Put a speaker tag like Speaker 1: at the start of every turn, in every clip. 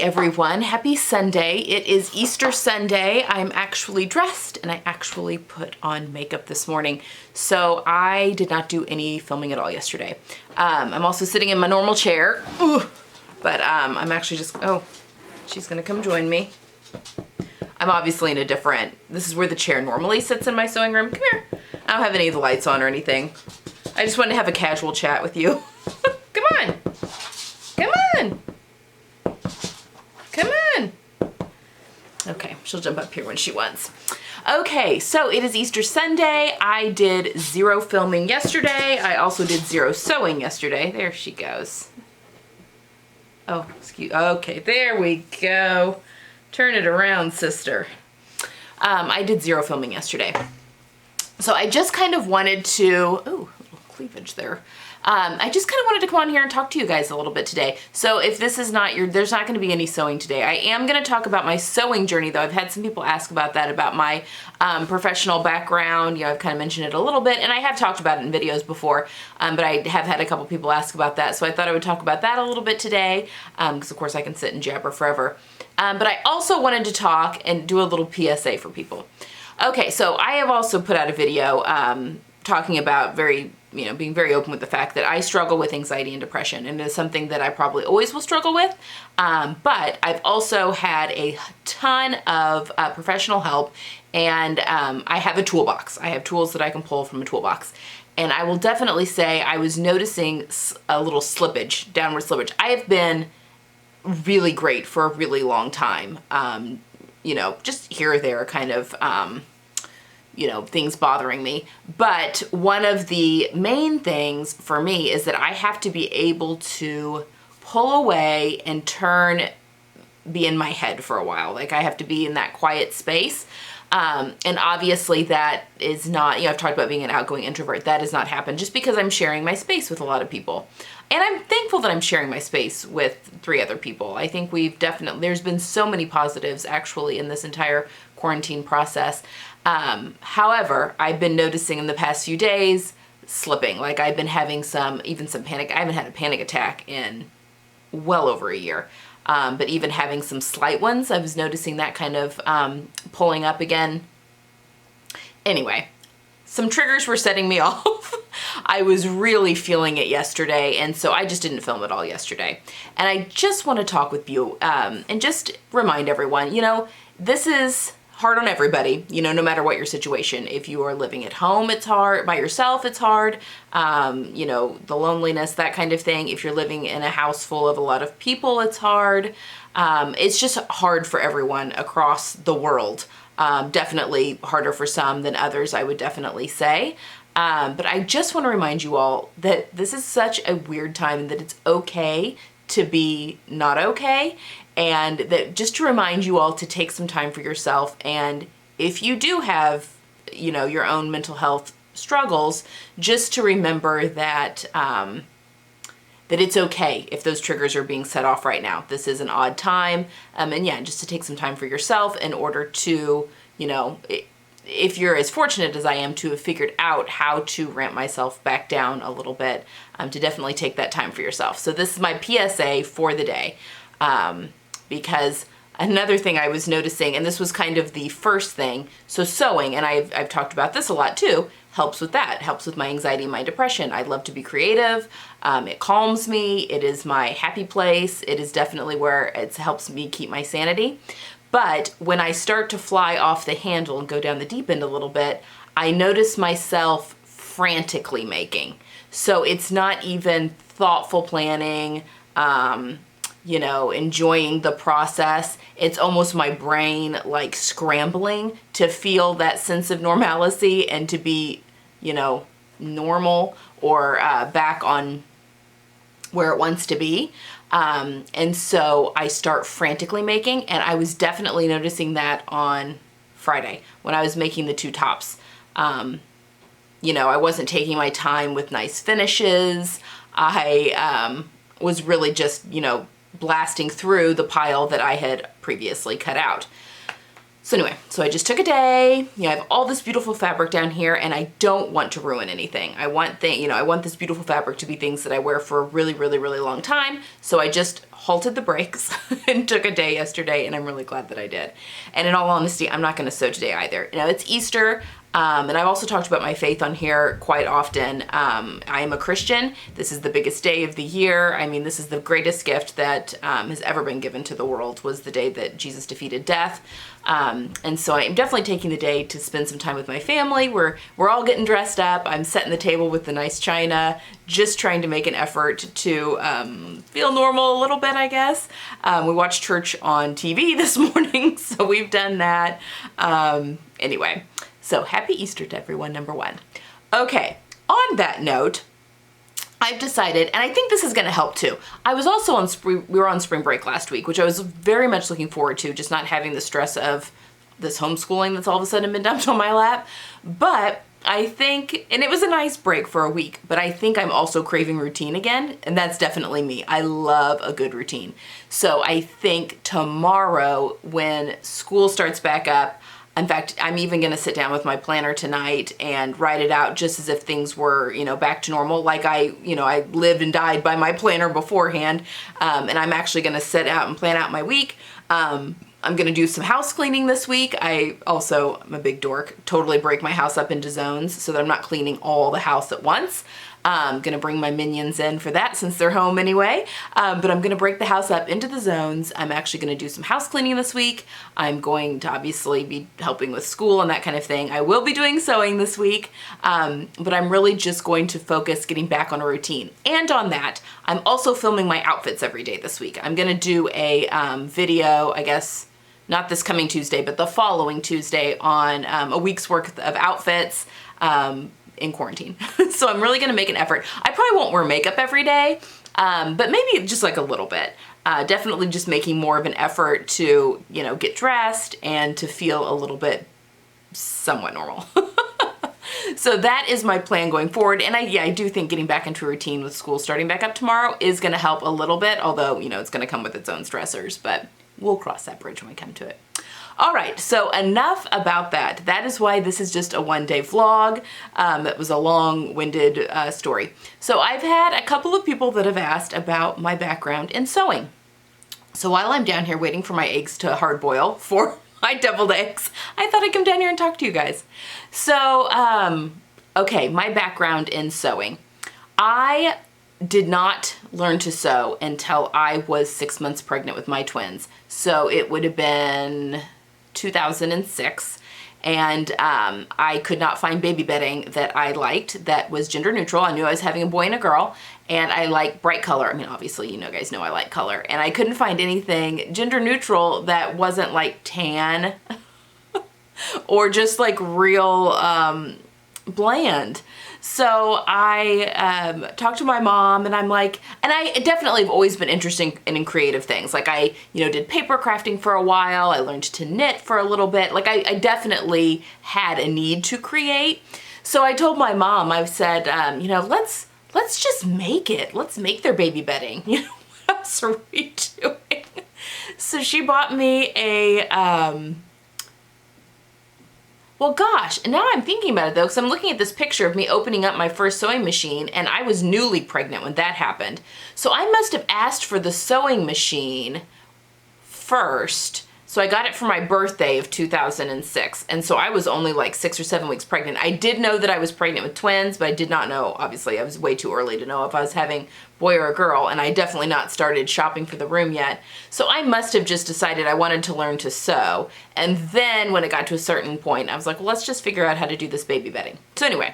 Speaker 1: everyone, happy Sunday. It is Easter Sunday. I'm actually dressed and I actually put on makeup this morning. So I did not do any filming at all yesterday. I'm also sitting in my normal chair, but I'm actually just, oh, she's gonna come join me. I'm obviously in a different, this is where the chair normally sits in my sewing room. Come here. I don't have any of the lights on or anything. I just wanted to have a casual chat with you. Come on. Come on. Come on. Okay, she'll jump up here when she wants. Okay, so it is Easter Sunday. I did 0 filming yesterday. I also did 0 sewing yesterday. There she goes. Oh, excuse, okay, there we go. Turn it around, sister. I did 0 filming yesterday. So I just kind of wanted to, oh, a little cleavage there. I just kind of wanted to come on here and talk to you guys a little bit today. So if this is not there's not going to be any sewing today. I am going to talk about my sewing journey though. I've had some people ask about that, about my professional background. You know, I've kind of mentioned it a little bit and I have talked about it in videos before, but I have had a couple people ask about that. So I thought I would talk about that a little bit today, because of course I can sit and jabber forever. But I also wanted to talk and do a little PSA for people. Okay, so I have also put out a video talking about being very open with the fact that I struggle with anxiety and depression, and it's something that I probably always will struggle with. But I've also had a ton of professional help, and I have a toolbox. I have tools that I can pull from a toolbox. And I will definitely say I was noticing a little slippage, downward slippage. I have been really great for a really long time. You know, just here or there kind of, you know, things bothering me. But one of the main things for me is that I have to be able to pull away and be in my head for a while. Like I have to be in that quiet space. And obviously that is not, you know, I've talked about being an outgoing introvert. That does not happen just because I'm sharing my space with a lot of people. And I'm thankful that I'm sharing my space with 3 other people. I think there's been so many positives actually in this entire quarantine process. However, I've been noticing in the past few days slipping. Like I've been having some panic. I haven't had a panic attack in well over a year. But even having some slight ones, I was noticing that kind of pulling up again. Anyway, some triggers were setting me off. I was really feeling it yesterday, and so I just didn't film it all yesterday. And I just want to talk with you and just remind everyone, you know, this is hard on everybody, you know, no matter what your situation. If you are living at home, it's hard. By yourself, it's hard. You know, the loneliness, that kind of thing. If you're living in a house full of a lot of people, it's hard. It's just hard for everyone across the world. Definitely harder for some than others, I would definitely say. But I just want to remind you all that this is such a weird time and that it's okay to be not okay. And that just to remind you all to take some time for yourself. And if you do have, you know, your own mental health struggles, just to remember that, that it's okay if those triggers are being set off right now. This is an odd time. And yeah, just to take some time for yourself in order to, you know, if you're as fortunate as I am to have figured out how to ramp myself back down a little bit, to definitely take that time for yourself. So this is my PSA for the day. Because another thing I was noticing, and this was kind of the first thing, so sewing, and I've talked about this a lot too, helps with that, helps with my anxiety and my depression. I love to be creative. It calms me. It is my happy place. It is definitely where it helps me keep my sanity. But when I start to fly off the handle and go down the deep end a little bit, I notice myself frantically making. So it's not even thoughtful planning, you know, enjoying the process. It's almost my brain like scrambling to feel that sense of normalcy and to be, you know, normal or back on where it wants to be. And so I start frantically making, and I was definitely noticing that on Friday when I was making the 2 tops. You know, I wasn't taking my time with nice finishes. I was really just, you know, blasting through the pile that I had previously cut out. So anyway, so I just took a day, you know, I have all this beautiful fabric down here and I don't want to ruin anything. I want I want this beautiful fabric to be things that I wear for a really, really, really long time. So I just halted the brakes and took a day yesterday, and I'm really glad that I did. And in all honesty, I'm not gonna sew today either. You know, it's Easter, and I've also talked about my faith on here quite often. I am a Christian. This is the biggest day of the year. I mean, this is the greatest gift that has ever been given to the world, was the day that Jesus defeated death. And so I'm definitely taking the day to spend some time with my family. We're all getting dressed up. I'm setting the table with the nice china, just trying to make an effort to feel normal a little bit, I guess. We watched church on TV this morning, so we've done that. Anyway. So happy Easter to everyone, number one. Okay, on that note, I've decided, and I think this is gonna help too. I was also we were on spring break last week, which I was very much looking forward to, just not having the stress of this homeschooling that's all of a sudden been dumped on my lap. But I think, and it was a nice break for a week, but I think I'm also craving routine again, and that's definitely me. I love a good routine. So I think tomorrow when school starts back up, in fact, I'm even gonna sit down with my planner tonight and write it out just as if things were, you know, back to normal. Like I lived and died by my planner beforehand. And I'm actually gonna sit out and plan out my week. I'm gonna do some house cleaning this week. I'm a big dork, totally break my house up into zones so that I'm not cleaning all the house at once. I'm gonna bring my minions in for that since they're home anyway. But I'm gonna break the house up into the zones. I'm actually gonna do some house cleaning this week. I'm going to obviously be helping with school and that kind of thing. I will be doing sewing this week, but I'm really just going to focus getting back on a routine. And on that, I'm also filming my outfits every day this week. I'm gonna do a video, I guess, not this coming Tuesday, but the following Tuesday on a week's worth of outfits. In quarantine. So I'm really gonna make an effort. I probably won't wear makeup every day, but maybe just like a little bit. Definitely just making more of an effort to, you know, get dressed and to feel a little bit somewhat normal. So that is my plan going forward. And I do think getting back into a routine with school starting back up tomorrow is gonna help a little bit, although, you know, it's gonna come with its own stressors, but we'll cross that bridge when we come to it. All right, so enough about that. That is why this is just a one-day vlog. That was a long-winded story. So I've had a couple of people that have asked about my background in sewing. So while I'm down here waiting for my eggs to hard boil for my deviled eggs, I thought I'd come down here and talk to you guys. So, okay, my background in sewing. I did not learn to sew until I was 6 months pregnant with my twins. So it would have been 2006, and I could not find baby bedding that I liked that was gender neutral. I knew I was having a boy and a girl, and I like bright color. I mean, obviously, you guys know I like color, and I couldn't find anything gender neutral that wasn't like tan or just like real bland. So I talked to my mom, and I'm like, and I definitely have always been interested in creative things. Like I, did paper crafting for a while. I learned to knit for a little bit. Like I definitely had a need to create. So I told my mom, I said, let's just make it. Let's make their baby bedding. What else are we doing? So she bought me a, well, gosh, and now I'm thinking about it though, because I'm looking at this picture of me opening up my first sewing machine, and I was newly pregnant when that happened. So I must have asked for the sewing machine first. So I got it for my birthday of 2006. And so I was only like 6 or 7 weeks pregnant. I did know that I was pregnant with twins, but I did not know, obviously I was way too early to know if I was having boy or a girl, and I definitely not started shopping for the room yet. So I must have just decided I wanted to learn to sew. And then when it got to a certain point, I was like, well, let's just figure out how to do this baby bedding. So anyway,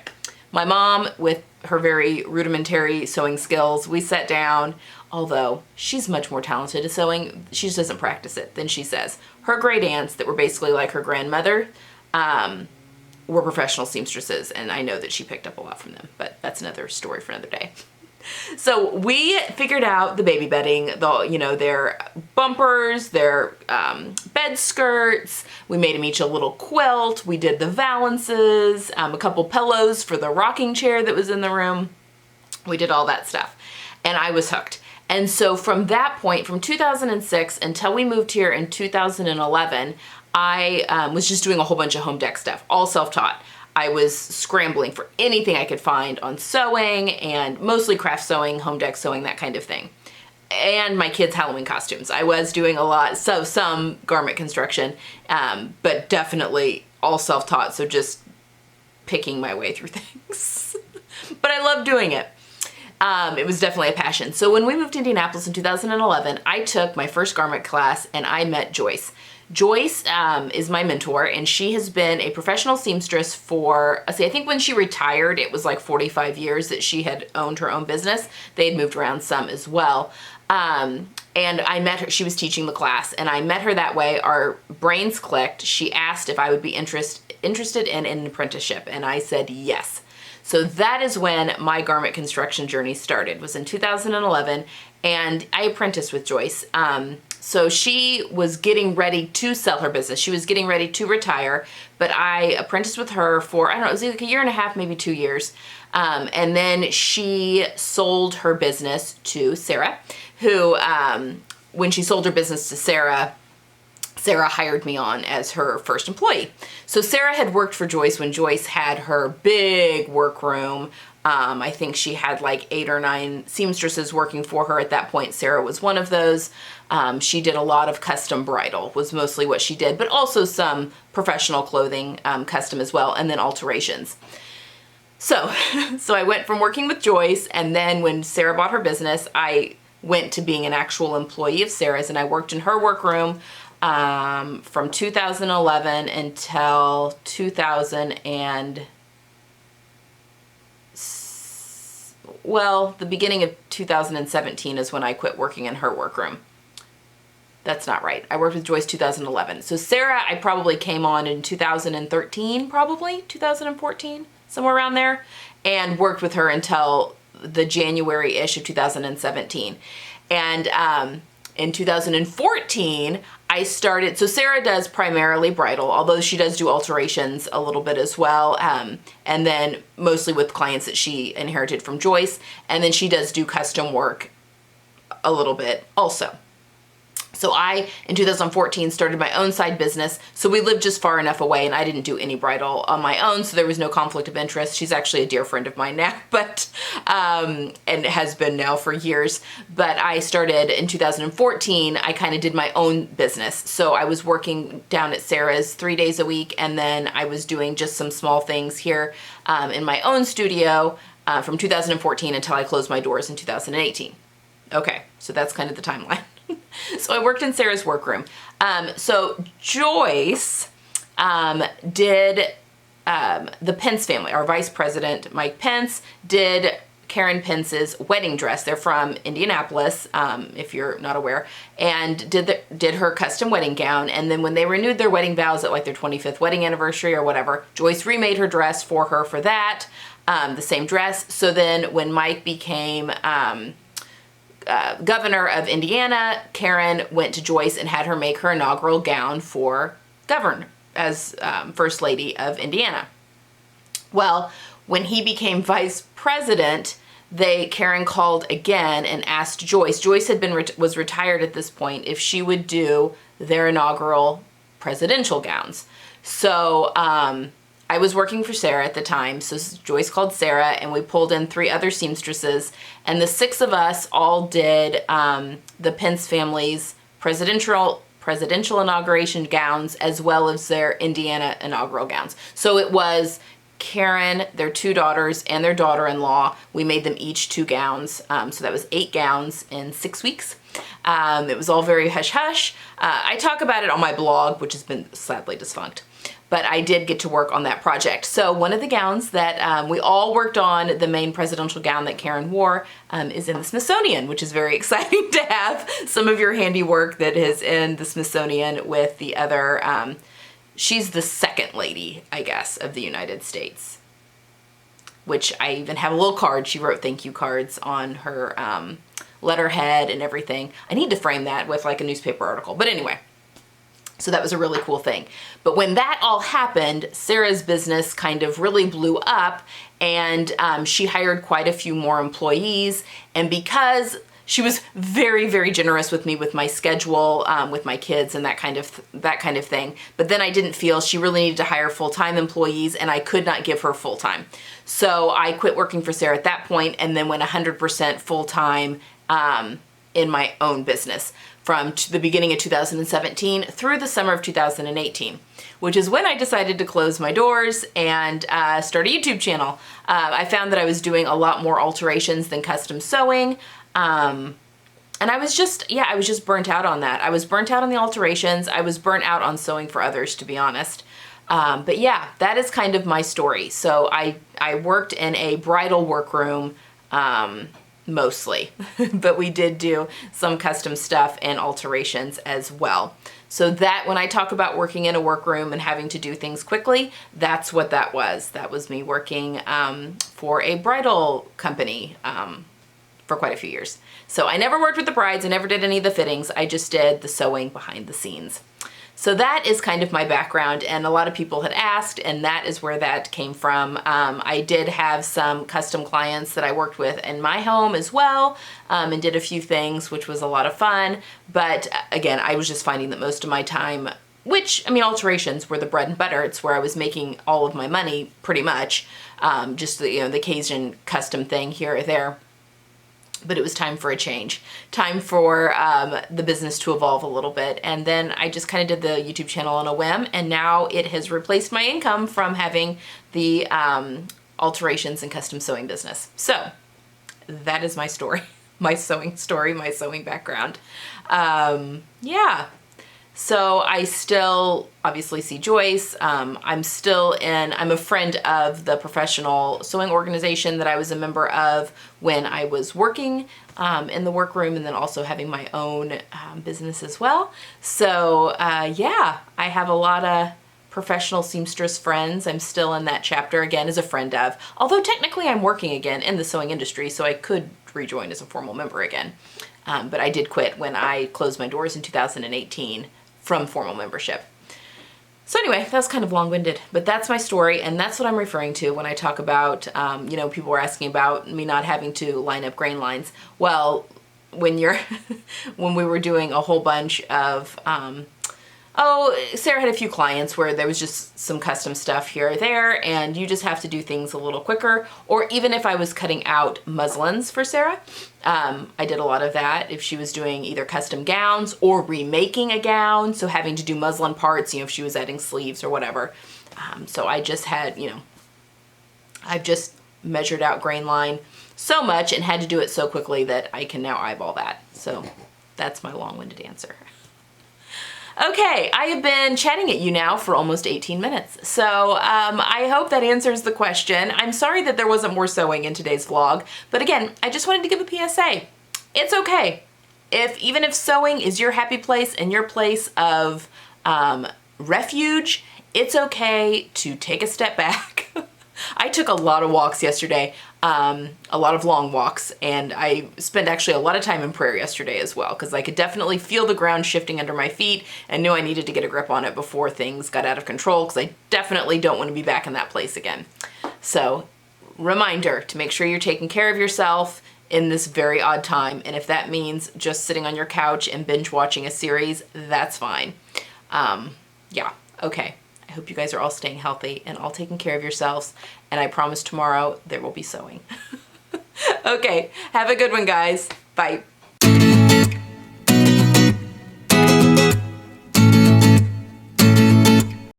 Speaker 1: my mom, with her very rudimentary sewing skills, we sat down. Although she's much more talented at sewing, she just doesn't practice it than she says. Her great aunts that were basically like her grandmother were professional seamstresses, and I know that she picked up a lot from them, but that's another story for another day. So we figured out the baby bedding, their bumpers, their bed skirts. We made them each a little quilt. We did the valances, a couple pillows for the rocking chair that was in the room. We did all that stuff, and I was hooked. And so from that point, from 2006 until we moved here in 2011, I was just doing a whole bunch of home deck stuff, all self-taught. I was scrambling for anything I could find on sewing, and mostly craft sewing, home deck sewing, that kind of thing. And my kids' Halloween costumes. I was doing a lot, so some garment construction, but definitely all self-taught, so just picking my way through things. But I love doing it. It was definitely a passion. So when we moved to Indianapolis in 2011, I took my first garment class and I met Joyce. Joyce is my mentor, and she has been a professional seamstress for, I think when she retired, it was like 45 years that she had owned her own business. They had moved around some as well. And I met her, she was teaching the class, and I met her that way. Our brains clicked. She asked if I would be interested in an apprenticeship, and I said yes. So that is when my garment construction journey started, was in 2011, and I apprenticed with Joyce. So she was getting ready to sell her business. She was getting ready to retire, but I apprenticed with her for, I don't know, it was like a year and a half, maybe 2 years. And then she sold her business to Sarah, who, when she sold her business to Sarah hired me on as her first employee. So Sarah had worked for Joyce when Joyce had her big workroom. I think she had like 8 or 9 seamstresses working for her at that point. Sarah was one of those. She did a lot of custom bridal, was mostly what she did, but also some professional clothing, custom as well, and then alterations. So I went from working with Joyce, and then when Sarah bought her business, I went to being an actual employee of Sarah's, and I worked in her workroom from 2011 until the beginning of 2017 is when I quit working in her workroom. That's not right. I worked with Joyce 2011. So Sarah, I probably came on in 2013, probably 2014, somewhere around there, and worked with her until the January-ish of 2017. And in 2014, I started, so Sarah does primarily bridal, although she does do alterations a little bit as well, and then mostly with clients that she inherited from Joyce, and then she does do custom work a little bit also. So I, in 2014, started my own side business. So we lived just far enough away, and I didn't do any bridal on my own, so there was no conflict of interest. She's actually a dear friend of mine now, but and has been now for years. But I started in 2014. I kind of did my own business. So I was working down at Sarah's 3 days a week, and then I was doing just some small things here in my own studio from 2014 until I closed my doors in 2018. Okay, so that's kind of the timeline. So I worked in Sarah's workroom. So Joyce did the Pence family. Our vice president, Mike Pence, did Karen Pence's wedding dress. They're from Indianapolis, if you're not aware, and did her custom wedding gown. And then when they renewed their wedding vows at like their 25th wedding anniversary or whatever, Joyce remade her dress for her for that, the same dress. So then when Mike became governor of Indiana, Karen went to Joyce and had her make her inaugural gown for governor as First Lady of Indiana. Well, when he became vice president, Karen called again and asked Joyce. Joyce was retired at this point, if she would do their inaugural presidential gowns. So I was working for Sarah at the time, so Joyce called Sarah, and we pulled in 3 other seamstresses, and the 6 of us all did the Pence family's presidential inauguration gowns as well as their Indiana inaugural gowns. So it was Karen, their 2 daughters, and their daughter-in-law. We made them each 2 gowns, so that was 8 gowns in 6 weeks. It was all very hush-hush. I talk about it on my blog, which has been sadly defunct. But I did get to work on that project. So one of the gowns that we all worked on, the main presidential gown that Karen wore, is in the Smithsonian, which is very exciting to have some of your handiwork that is in the Smithsonian with the other, she's the second lady, I guess, of the United States, which I even have a little card. She wrote thank you cards on her letterhead and everything. I need to frame that with like a newspaper article. But anyway. So that was a really cool thing. But when that all happened, Sarah's business kind of really blew up, and she hired quite a few more employees. And because she was very, very generous with me with my schedule, with my kids and that kind of thing. But then I didn't feel she really needed to hire full-time employees, and I could not give her full-time. So I quit working for Sarah at that point and then went 100% full-time in my own business from the beginning of 2017 through the summer of 2018, which is when I decided to close my doors and start a YouTube channel. I found that I was doing a lot more alterations than custom sewing. And I was just burnt out on that. I was burnt out on the alterations. I was burnt out on sewing for others, to be honest. But yeah, that is kind of my story. So I worked in a bridal workroom, mostly, but we did do some custom stuff and alterations as well. So that when I talk about working in a workroom and having to do things quickly, that's what that was. That was me working for a bridal company for quite a few years. So I never worked with the brides. I never did any of the fittings. I just did the sewing behind the scenes. So that is kind of my background, and a lot of people had asked, and that is where that came from. I did have some custom clients that I worked with in my home as well, and did a few things, which was a lot of fun. But again, I was just finding that most of my time, which, I mean, alterations were the bread and butter. It's where I was making all of my money, pretty much. Just the, the occasion custom thing here or there. But it was time for a change, time for the business to evolve a little bit. And then I just kind of did the YouTube channel on a whim, and now it has replaced my income from having the alterations and custom sewing business. So that is my story, my sewing story, my sewing background. Yeah. So I still obviously see Joyce. I'm a friend of the professional sewing organization that I was a member of when I was working in the workroom, and then also having my own business as well. So yeah, I have a lot of professional seamstress friends. I'm still in that chapter again as a friend of, although technically I'm working again in the sewing industry, so I could rejoin as a formal member again. But I did quit when I closed my doors in 2018 from formal membership. So anyway, that was kind of long-winded, but that's my story, and that's what I'm referring to when I talk about, people were asking about me not having to line up grain lines. Well, when we were doing a whole bunch of, Sarah had a few clients where there was just some custom stuff here or there, and you just have to do things a little quicker. Or even if I was cutting out muslins for Sarah, I did a lot of that. If she was doing either custom gowns or remaking a gown, so having to do muslin parts, if she was adding sleeves or whatever. So I just had, I've just measured out grain line so much and had to do it so quickly that I can now eyeball that. So that's my long-winded answer. Okay, I have been chatting at you now for almost 18 minutes, so I hope that answers the question. I'm sorry that there wasn't more sewing in today's vlog, but again, I just wanted to give a PSA. It's okay. Even if sewing is your happy place and your place of refuge, it's okay to take a step back. I took a lot of walks yesterday, a lot of long walks, and I spent actually a lot of time in prayer yesterday as well, because I could definitely feel the ground shifting under my feet and knew I needed to get a grip on it before things got out of control, because I definitely don't want to be back in that place again. So, reminder to make sure you're taking care of yourself in this very odd time, and if that means just sitting on your couch and binge watching a series, that's fine. Yeah, okay. I hope you guys are all staying healthy and all taking care of yourselves, and I promise tomorrow there will be sewing. Okay, have a good one, guys. Bye.